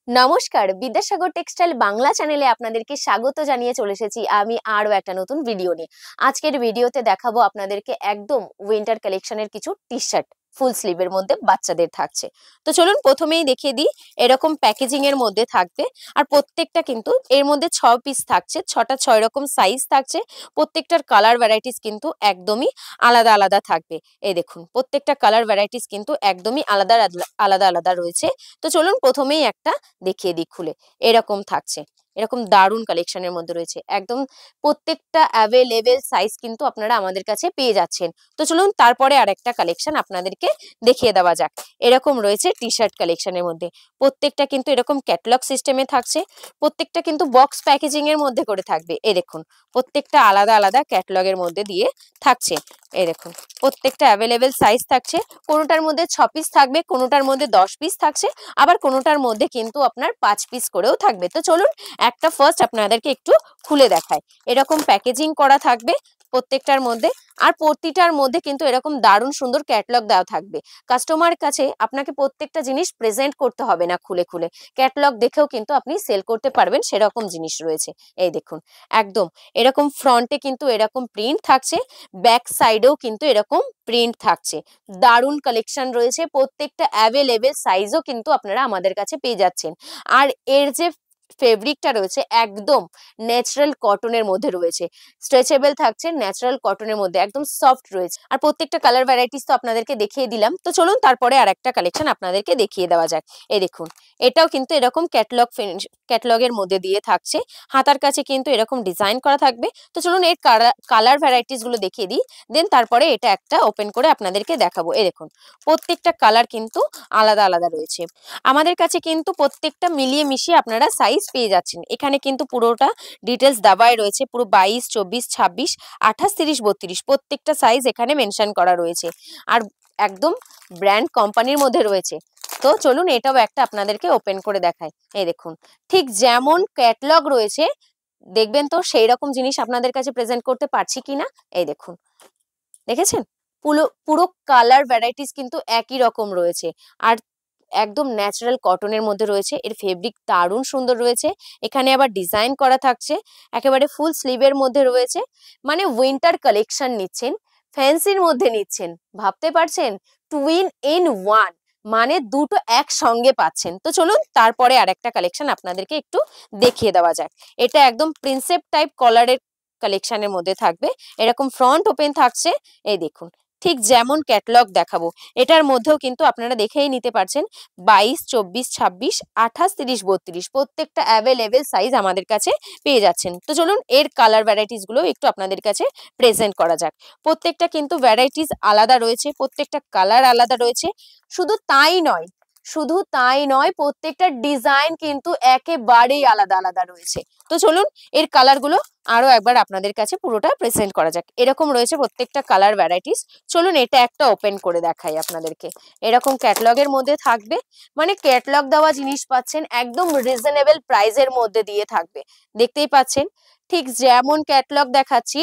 নমস্কার, বিদ্যাসাগর টেক্সটাইল বাংলা চ্যানেলে আপনাদেরকে স্বাগত জানিয়ে চলে এসেছি আমি আরো একটা নতুন ভিডিও নিয়ে। আজকের ভিডিওতে দেখাবো আপনাদেরকে একদম উইন্টার কালেকশনের কিছু টি-শার্ট ফুল স্লিভের মধ্যে বাচ্চাদের থাকছে। তো চলুন প্রথমেই দেখিয়ে দিই। এরকম প্যাকেজিং এর মধ্যে থাকবে আর প্রত্যেকটা কিন্তু এর মধ্যে 6 পিস থাকছে, 6টা 6 রকম সাইজ থাকছে। প্রত্যেকটার কালার ভ্যারাইটিস কিন্তু একদমই আলাদা আলাদা থাকবে। এই দেখুন প্রত্যেকটা কালার ভ্যারাইটিস কিন্তু একদমই আলাদা আলাদা আলাদা রয়েছে। তো চলুন প্রথমেই একটা দেখিয়ে দিই খুলে। এরকম থাকছে, এরকম দারুণ কালেকশনের মধ্যে রয়েছে। একদম প্রত্যেকটা অ্যাভেলেবেল সাইজ কিন্তু আপনারা আমাদের কাছে পেয়ে যাচ্ছেন। তো চলুন তারপরে আরেকটা কালেকশন আপনাদেরকে দেখিয়ে দেওয়া যাক। এরকম রয়েছে টি-শার্ট কালেকশনের মধ্যে। প্রত্যেকটা কিন্তু এরকম ক্যাটালগ সিস্টেমে থাকছে। প্রত্যেকটা কিন্তু বক্স প্যাকেজিং এর মধ্যে করে থাকবে। এই দেখুন প্রত্যেকটা আলাদা আলাদা ক্যাটালগের মধ্যে দিয়ে থাকছে। এই দেখুন প্রত্যেকটা অ্যাভেলেবেল সাইজ থাকছে। কোনোটার মধ্যে 6 পিস থাকবে, কোনোটার মধ্যে 10 পিস থাকছে, আবার কোনোটার মধ্যে কিন্তু আপনার 5 পিস করেও থাকবে। তো চলুন একটা ফার্স্ট আপনাদেরকে একটু খুলে দেখাই। এরকম প্যাকেজিং করা থাকবে প্রত্যেকটার মধ্যে, আর প্রতিটার মধ্যে কিন্তু এরকম দারুণ সুন্দর ক্যাটালগ দেওয়া থাকবে। কাস্টমার কাছে আপনাকে প্রত্যেকটা জিনিস প্রেজেন্ট করতে হবে না খুলে খুলে, ক্যাটালগ দেখেও কিন্তু আপনি সেল করতে পারবেন সেরকম জিনিস রয়েছে। এই দেখুন একদম এরকম ফ্রন্টে কিন্তু এরকম প্রিন্ট থাকছে, ব্যাক সাইডেও কিন্তু এরকম প্রিন্ট থাকছে। দারুণ কালেকশন রয়েছে, প্রত্যেকটা অ্যাভেলেবেল সাইজও কিন্তু আপনারা আমাদের কাছে পেয়ে যাচ্ছেন। আর এর যে ফেব্রিকটা রয়েছে একদম ন্যাচারাল কটনের মধ্যে রয়েছে, স্ট্রেচেবল থাকছে, ন্যাচারাল কটনের মধ্যে একদম সফট রয়েছে। আর প্রত্যেকটা কালার ভ্যারাইটিস তো আপনাদেরকে দেখিয়ে দিলাম। তো চলুন তারপরে আর একটা কালেকশন আপনাদেরকে দেখিয়ে দেওয়া যাক। এই দেখুন এটাও কিন্তু এরকম ক্যাটলগের মধ্যে দিয়ে থাকছে। হাতার কাছে কিন্তু এরকম ডিজাইন করা থাকবে। তো চলুন এর কালার ভ্যারাইটিস গুলো দেখিয়ে দিই, দেন তারপরে এটা একটা ওপেন করে আপনাদেরকে দেখাবো। এই দেখুন প্রত্যেকটা কালার কিন্তু আলাদা আলাদা রয়েছে। আমাদের কাছে কিন্তু প্রত্যেকটা মিলিয়ে মিশিয়ে আপনারা সাইজ পেয়ে যাচ্ছেন। এখানে কিন্তু পুরোটা ডিটেলস দেওয়াই রয়েছে, পুরো 22, 24, 26, 28, 30, 32 প্রত্যেকটা সাইজ এখানে মেনশন করা রয়েছে। আর একদম ব্র্যান্ড কোম্পানির মধ্যে রয়েছে। তো চলুন এটাও একটা আপনাদেরকে ওপেন করে দেখাই। এই দেখুন ঠিক যেমন ক্যাটলগ রয়েছে, দেখবেন তো সেই রকম জিনিস আপনাদের কাছে প্রেজেন্ট করতে পারছি কিনা। এই দেখুন দেখেছেন পুরো পুরো কালার ভ্যারাইটিস কিন্তু একই রকম রয়েছে। আর একদম ন্যাচারাল কটনের মধ্যে রয়েছে। এর ফেব্রিক দারুণ সুন্দর রয়েছে। এখানে আবার ডিজাইন করা থাকছে, একেবারে ফুল স্লিভের মধ্যে রয়েছে। মানে উইন্টার কালেকশন নিচ্ছেন, ফ্যান্সির মধ্যে নিচ্ছেন, ভাবতে পারছেন? টুইন ইন ওয়ান, মানে দুটো একসঙ্গে পাচ্ছেন। তো চলুন তারপরে আরেকটা কালেকশন আপনাদেরকে একটু দেখিয়ে দেওয়া যাক। এটা একদম প্রিন্সেপ টাইপ কলারের কালেকশনের মধ্যে থাকবে। এরকম ফ্রন্ট ওপেন থাকছে। এই দেখুন ঠিক যেমন ক্যাটালগ দেখাবো এটার মধ্যেও কিন্তু আপনারা দেখেই নিতে পারছেন। 22, 24, 26, 28, 30, 32 প্রত্যেকটা অ্যাভেলেবেল সাইজ আমাদের কাছে পেয়ে যাচ্ছেন। তো চলুন এর কালার ভ্যারাইটিস গুলো একটু আপনাদের কাছে প্রেজেন্ট করা যাক। প্রত্যেকটা কিন্তু ভ্যারাইটিস আলাদা রয়েছে, প্রত্যেকটা কালার আলাদা রয়েছে। শুধু তাই নয়, শুধু তাই নয়, প্রত্যেকটা ডিজাইন কিন্তু একেবারেই আলাদা আলাদা রয়েছে। তো চলুন এর কালার গুলো আরো একবার আপনাদের কাছে পুরোটা প্রেজেন্ট করা যাক। এরকম রয়েছে প্রত্যেকটা কালার ভ্যারাইটিস। চলুন এটা একটা ওপেন করে দেখাই আপনাদেরকে। এরকম ক্যাটালগের মধ্যে থাকবে, মানে ক্যাটালগ দেওয়া জিনিস পাচ্ছেন একদম রিজনেবল প্রাইসের মধ্যে দিয়ে থাকবে। দেখতেই পাচ্ছেন ঠিক যেমন ক্যাটালগ দেখাচ্ছি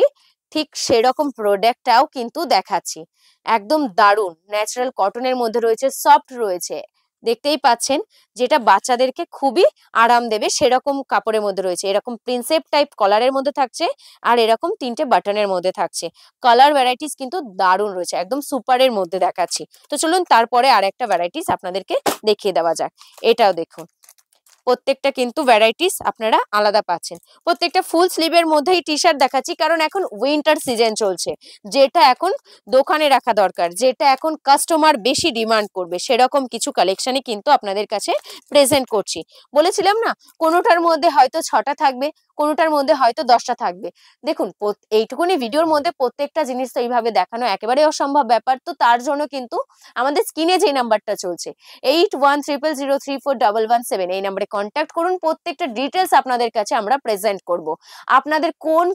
ঠিক সেরকম প্রোডাক্টটাও কিন্তু দেখাচ্ছি। একদম দারুণ ন্যাচারাল কটনের মধ্যে রয়েছে, সফট রয়েছে। দেখতেই পাচ্ছেন যেটা বাচ্চাদেরকে খুবই আরাম দেবে সেরকম কাপড়ের মধ্যে রয়েছে। এরকম প্রিন্সেপ টাইপ কলারের মধ্যে থাকছে, আর এরকম 3টে বাটনের মধ্যে থাকছে। কালার ভ্যারাইটিস কিন্তু দারুণ রয়েছে, একদম সুপারের মধ্যে দেখাচ্ছি। তো চলুন তারপরে আর একটা ভ্যারাইটিস আপনাদেরকে দেখিয়ে দেওয়া যাক। এটাও দেখুন প্রত্যেকটা কিন্তু ভ্যারাইটিস আপনারা আলাদা পাচ্ছেন। প্রত্যেকটা ফুল স্লিভের মধ্যেই টি-শার্ট দেখাচ্ছি, কারণ এখন উইন্টার সিজন চলছে। যেটা এখন দোকানে রাখা দরকার, যেটা এখন কাস্টমার বেশি ডিমান্ড করবে সেরকম কিছু কালেকশনই কিন্তু আপনাদের কাছে প্রেজেন্ট করছি। বলেছিলাম না কোনোটার মধ্যে হয়তো 6টা থাকবে, কোনোটার মধ্যে হয়তো 10টা থাকবে। দেখুন এইটুকুনি ভিডিওর মধ্যে প্রত্যেকটা জিনিস তো এইভাবে দেখানো একেবারে অসম্ভব ব্যাপার। তো তার জন্য কিন্তু আমাদের স্ক্রিনে যে নাম্বারটা চলছে 8100034117 এই নাম্বারে কন্ট্যাক্ট করুন। প্রত্যেকটা ডিটেলস আপনাদের কাছে আমরা প্রেজেন্ট করব। আপনাদের কোন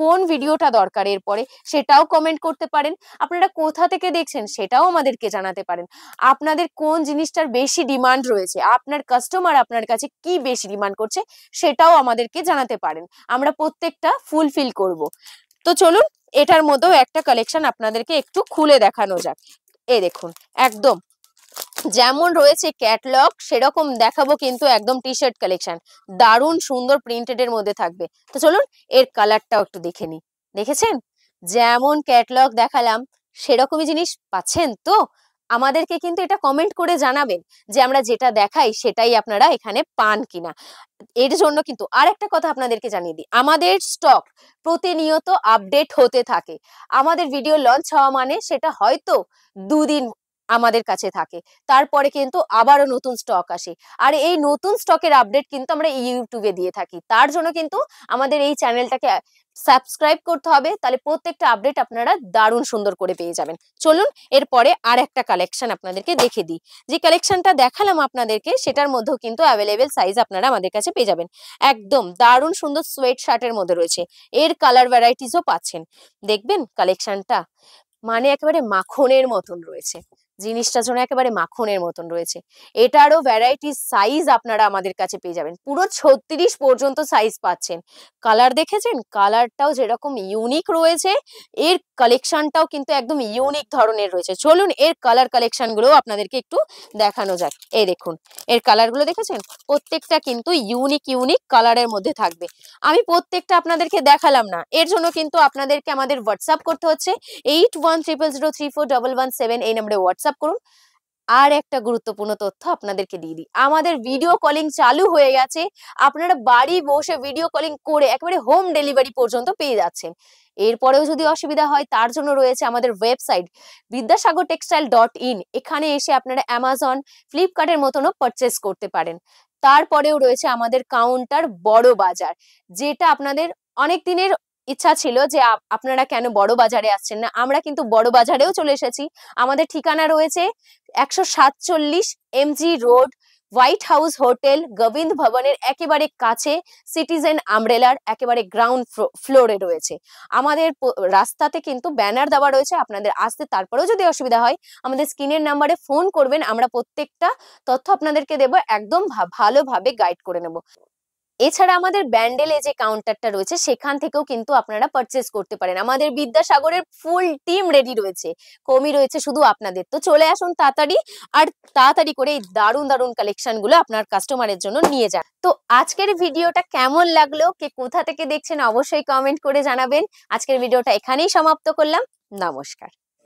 কোন ভিডিওটা দরকার এরপরে সেটাও কমেন্ট করতে পারেন। আপনারা কোথা থেকে দেখছেন সেটাও আমাদেরকে জানাতে পারেন। আপনাদের কোন জিনিসটার বেশি ডিমান্ড রয়েছে, আপনার কাস্টমার আপনার কাছে কি বেশি ডিমান্ড করছে সেটাও আমাদেরকে জানাতে পারেন। আমরা প্রত্যেকটা ফুলফিল করব। তো চলুন এটার মধ্যেও একটা কালেকশন আপনাদেরকে একটু খুলে দেখানো যাক। এই দেখুন একদম যেমন রয়েছে ক্যাটলগ সেরকম দেখাবো কিন্তু একদম টি শার্ট কালেকশন, দারুণ সুন্দর প্রিন্টেড এর মধ্যে থাকবে। তো চলুন এর কালারটাও একটু দেখে নিই। দেখেছেন যেমন ক্যাটলগ দেখালাম সেরকমই জিনিস পাচ্ছেন তো? আমাদেরকে কিন্তু এটা কমেন্ট করে জানাবেন যে আমরা যেটা দেখাই সেটাই আপনারা এখানে পান কিনা। এর জন্য কিন্তু আর একটা কথা আপনাদেরকে জানিয়ে দিই, আমাদের স্টক প্রতিনিয়ত আপডেট হতে থাকে। আমাদের ভিডিও লঞ্চ হওয়া মানে সেটা হয়তো 2 দিন আমাদের কাছে থাকে, তারপরে কিন্তু আবারও নতুন স্টক আসে। আর এই নতুন স্টকের আপডেট কিন্তু আমরা ইউটিউবে দিয়ে থাকি। তার জন্য কিন্তু আমাদের এই চ্যানেলটাকে সাবস্ক্রাইব করতে হবে, তাহলে প্রত্যেকটা আপডেট আপনারা দারুণ সুন্দর করে পেয়ে যাবেন। চলুন এরপরে আর একটা কালেকশন আপনাদেরকে দেখে দিই। যে কালেকশনটা দেখালাম আপনাদেরকে সেটার মধ্যেও কিন্তু অ্যাভেলেবেল সাইজ আপনারা আমাদের কাছে পেয়ে যাবেন। একদম দারুণ সুন্দর সোয়েট শার্টের মধ্যে রয়েছে, এর কালার ভ্যারাইটিসও পাচ্ছেন। দেখবেন কালেকশনটা মানে একেবারে মাখনের মতন রয়েছে, জিনিসটা যেন একেবারে মাখনের মতন রয়েছে। এটারও ভ্যারাইটি সাইজ আপনারা আমাদের কাছে পেয়ে যাবেন, পুরো 36 পর্যন্ত সাইজ পাচ্ছেন। কালার দেখেছেন, কালারটাও যেরকম ইউনিক রয়েছে, এর কালেকশনটাও কিন্তু একদম ইউনিক ধরনের রয়েছে। চলুন এর কালার কালেকশন গুলো আপনাদেরকে একটু দেখানো যাক। এই দেখুন এর কালার গুলো দেখেছেন, প্রত্যেকটা কিন্তু ইউনিক ইউনিক কালারের মধ্যে থাকবে। আমি প্রত্যেকটা আপনাদেরকে দেখালাম না, এর জন্য কিন্তু আপনাদেরকে আমাদের হোয়াটসঅ্যাপ করতে হচ্ছে 8100034117। এই নম্বরে হোয়াটসঅ্যাপ করুন। আর একটা গুরুত্বপূর্ণ তথ্য আপনাদেরকে দিয়ে দিই, আমাদের ভিডিও কলিং চালু হয়ে গেছে। আপনারা বাড়ি বসে ভিডিও কলিং করে একেবারে হোম ডেলিভারি পর্যন্ত পেয়ে যাচ্ছেন। এরপরেও যদি অসুবিধা হয় তার জন্য রয়েছে আমাদের ওয়েবসাইট vidyasagartextile.in। এখানে এসে আপনারা অ্যামাজন, ফ্লিপকার্টের মতনও পারচেস করতে পারেন। তারপরেও রয়েছে আমাদের কাউন্টার বড় বাজার, যেটা আপনাদের অনেক দিনের ইচ্ছা ছিল যে আপনারা কেন বড় বাজারে আসছেন না, আমরা কিন্তু বড় বাজারেও চলে এসেছি। আমাদের ঠিকানা রয়েছে 147 MG road, white house hotel, গোবিন্দ ভবনের একেবারে কাছে, সিটিজেন আমব্রেলার একেবারে গ্রাউন্ড ফ্লোরে রয়েছে। আমাদের রাস্তাতে কিন্তু ব্যানার দেওয়া রয়েছে, আপনাদের আসতে তারপরেও যদি অসুবিধা হয় আমাদের স্ক্রিনের নাম্বারে ফোন করবেন, আমরা প্রত্যেকটা তথ্য আপনাদেরকে দেবো, একদম ভালোভাবে গাইড করে নেব। এছাড়া আমাদের ব্যান্ডেলে যে কাউন্টারটা রয়েছে সেখান থেকেও কিন্তু আপনারা পারচেস করতে পারেন। আমাদের বিদ্যাসাগরের ফুল টিম রেডি রয়েছে, কমই রয়েছে শুধু আপনাদের। তো চলে আসুন তাড়াতাড়ি, আর তাড়াতাড়ি করে এই দারুণ দারুণ কালেকশন গুলো আপনার কাস্টমারের জন্য নিয়ে যান। তো আজকের ভিডিওটা কেমন লাগলো, কে কোথা থেকে দেখছেন অবশ্যই কমেন্ট করে জানাবেন। আজকের ভিডিওটা এখানেই সমাপ্ত করলাম। নমস্কার।